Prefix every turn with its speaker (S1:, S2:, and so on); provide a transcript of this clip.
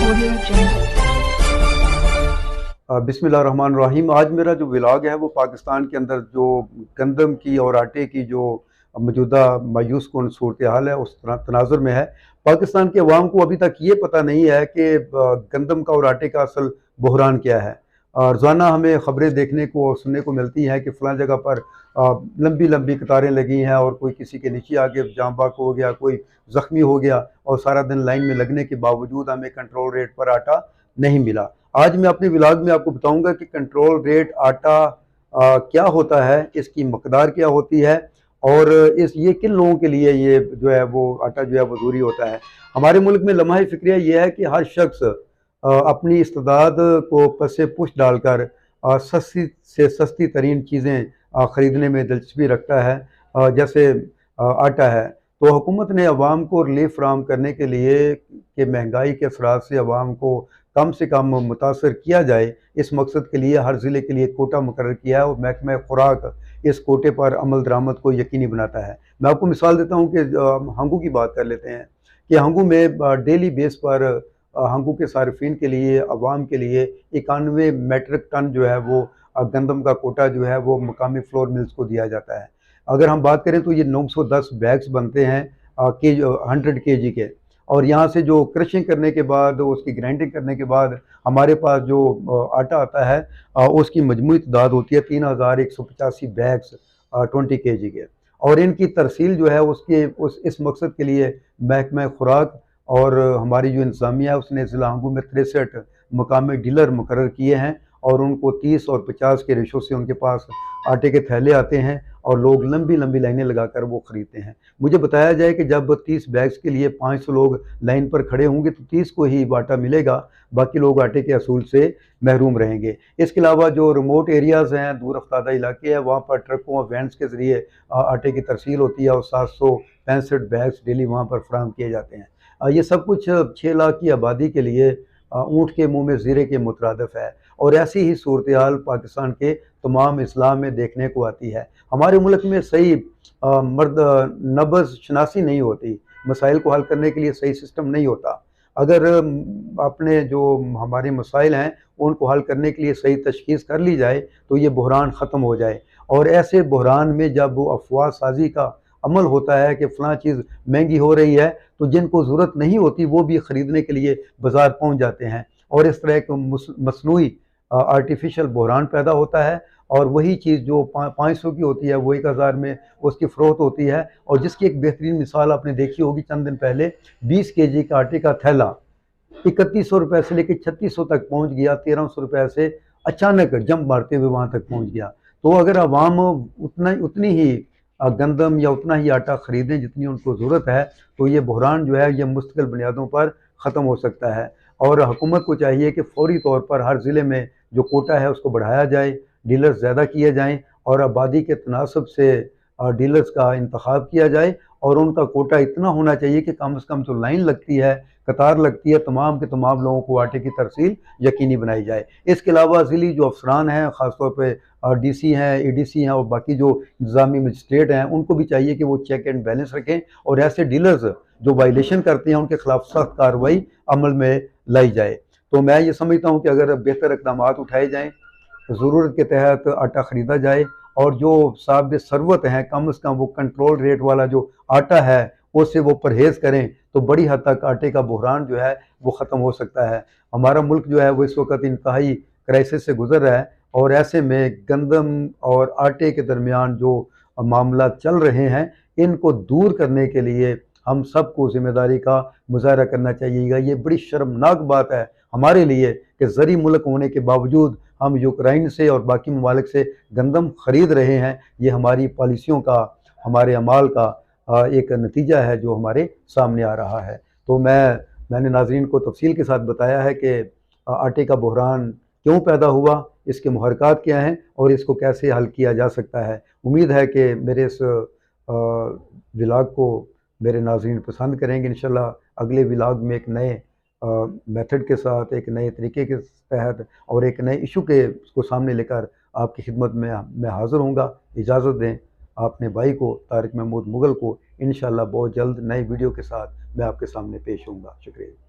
S1: बिस्मिल्लाहिर्रहमानिर्रहीम। आज मेरा जो व्लॉग है वो पाकिस्तान के अंदर जो गंदम की और आटे की जो मौजूदा मायूस कुन सूरत हाल है उस तनाजुर में है। पाकिस्तान के अवाम को अभी तक ये पता नहीं है कि गंदम का और आटे का असल बहरान क्या है। रोज़ाना हमें ख़बरें देखने को और सुनने को मिलती हैं कि फ़लाँ जगह पर लंबी लंबी कतारें लगी हैं और कोई किसी के नीचे आके जाम बाक हो गया, कोई ज़ख्मी हो गया और सारा दिन लाइन में लगने के बावजूद हमें कंट्रोल रेट पर आटा नहीं मिला। आज मैं अपने व्लॉग में आपको बताऊंगा कि कंट्रोल रेट आटा क्या होता है, इसकी मकदार क्या होती है और ये किन लोगों के लिए ये जो है वो आटा जो है वो ज़रूरी होता है। हमारे मुल्क में लम्हा फ़िक्रिया ये है कि हर शख्स अपनी इस्तेदाद को पसे पुश डालकर सस्ती से सस्ती तरीन चीज़ें ख़रीदने में दिलचस्पी रखता है। जैसे आटा है तो हुकूमत ने अवाम को रिलीफ फराहम करने के लिए कि महंगाई के असरात से अवाम को कम से कम मुतासर किया जाए, इस मकसद के लिए हर ज़िले के लिए कोटा मुकर्रर किया है और महकमा खुराक इस कोटे पर अमल दरामद को यकीनी बनाता है। मैं आपको मिसाल देता हूँ कि हंगू की बात कर लेते हैं कि हंगू में डेली बेस पर हंगू के सार्फिन के लिए अवाम के लिए 91 मेट्रिक टन जो है वो गंदम का कोटा जो है वो मकामी फ्लोर मिल्स को दिया जाता है। अगर हम बात करें तो ये 910 बैग्स बनते हैं 100 kg के, और यहाँ से जो क्रशिंग करने के बाद उसकी ग्राइंडिंग करने के बाद हमारे पास जो आटा आता है उसकी मजमूई तादाद होती है 3185 बैग्स 20 kg के। और इनकी तरसील जो है इस मकसद के लिए महकमा खुराक और हमारी जो इंतज़ामिया है उसने ज़िला हंगू में 63 मकामी डीलर मुकर्रर किए हैं और उनको 30 और 50 के रेशो से उनके पास आटे के थैले आते हैं और लोग लंबी लंबी लाइनें लगाकर वो ख़रीदते हैं। मुझे बताया जाए कि जब 30 बैग्स के लिए 500 लोग लाइन पर खड़े होंगे तो 30 को ही आटा मिलेगा, बाकी लोग आटे के असूल से महरूम रहेंगे। इसके अलावा जो रिमोट एरियाज़ हैं, दूर अफ्तादा इलाके हैं, वहाँ पर ट्रकों और वैन्स के ज़रिए आटे की तरसील होती है और 765 बैग्स डेली वहाँ पर फराहम किए जाते हैं। ये सब कुछ 6 लाख की आबादी के लिए ऊँट के मुँह में ज़ीरे के मुतरादिफ है और ऐसी ही सूरत हाल पाकिस्तान के तमाम अज़लां में देखने को आती है। हमारे मुल्क में सही मर्द नब्ज़ शनासी नहीं होती, मसाइल को हल करने के लिए सही सिस्टम नहीं होता। अगर अपने जो हमारे मसाइल हैं उनको हल करने के लिए सही तशख़ीस कर ली जाए तो ये बहरान ख़त्म हो जाए। और ऐसे बहरान में जब वो अफवाह साजी का अमल होता है कि फ़लाँ चीज़ महंगी हो रही है तो जिनको ज़रूरत नहीं होती वो भी ख़रीदने के लिए बाज़ार पहुँच जाते हैं और इस तरह एक मसनूई आर्टिफिशियल बहरान पैदा होता है और वही चीज़ जो 500 की होती है वो 1000 में उसकी फ़रोख्त होती है। और जिसकी एक बेहतरीन मिसाल आपने देखी होगी चंद दिन पहले, 20 kg का आटे का थैला 3100 रुपये से लेकर 3600 तक पहुँच गया, 1300 रुपये से अचानक जंप मारते हुए वहाँ तक पहुँच गया। तो अगर अवाम उतनी ही गंदम या उतना ही आटा ख़रीदें जितनी उनको ज़रूरत है तो ये बहरान जो है ये मुस्तकिल बुनियादों पर ख़त्म हो सकता है। और हुकूमत को चाहिए कि फ़ौरी तौर पर हर ज़िले में जो कोटा है उसको बढ़ाया जाए, डीलर्स ज़्यादा किए जाएँ और आबादी के तनासब से डीलर्स का इंतखाब किया जाए और उनका कोटा इतना होना चाहिए कि कम से कम जो लाइन लगती है, कतार लगती है, तमाम के तमाम लोगों को आटे की तरसील यकीनी बनाई जाए। इसके अलावा ज़िली जो अफसरान हैं, ख़ासतौर पे डीसी हैं, एडीसी हैं और बाकी जो इंतज़ामी मजिस्ट्रेट हैं, उनको भी चाहिए कि वो चेक एंड बैलेंस रखें और ऐसे डीलर्स जो वायलेशन करते हैं उनके खिलाफ सख्त कार्रवाई अमल में लाई जाए। तो मैं ये समझता हूँ कि अगर बेहतर इक़दाम उठाए जाएँ, ज़रूरत के तहत आटा ख़रीदा जाए और जो साहब सरवत हैं कम से कम वो कंट्रोल रेट वाला जो आटा है उससे वो परहेज़ करें तो बड़ी हद तक आटे का बहरान जो है वो ख़त्म हो सकता है। हमारा मुल्क जो है वो इस वक्त इंतहाई क्राइसिस से गुज़र रहा है और ऐसे में गंदम और आटे के दरमियान जो मामला चल रहे हैं इनको दूर करने के लिए हम सबको ज़िम्मेदारी का मुज़ाहरा करना चाहिएगा। ये बड़ी शर्मनाक बात है हमारे लिए कि ज़री मुल्क होने के बावजूद हम यूक्रेन से और बाकी ममालिक से गंदम ख़रीद रहे हैं। ये हमारी पॉलिसियों का, हमारे अमाल का एक नतीजा है जो हमारे सामने आ रहा है। तो मैंने नाज़रीन को तफसील के साथ बताया है कि आटे का बहरान क्यों पैदा हुआ, इसके मुहर्रिकात क्या हैं और इसको कैसे हल किया जा सकता है। उम्मीद है कि मेरे इस व्लॉग को मेरे नाज़रीन पसंद करेंगे। इंशाल्लाह अगले व्लॉग में एक नए मेथड के साथ, एक नए तरीके के तहत और एक नए इशू को सामने लेकर आपकी खिदमत में मैं हाज़िर होऊंगा। इजाज़त दें अपने भाई को, तारिक महमूद मुगल को। इंशाल्लाह बहुत जल्द नई वीडियो के साथ मैं आपके सामने पेश होऊंगा। शुक्रिया।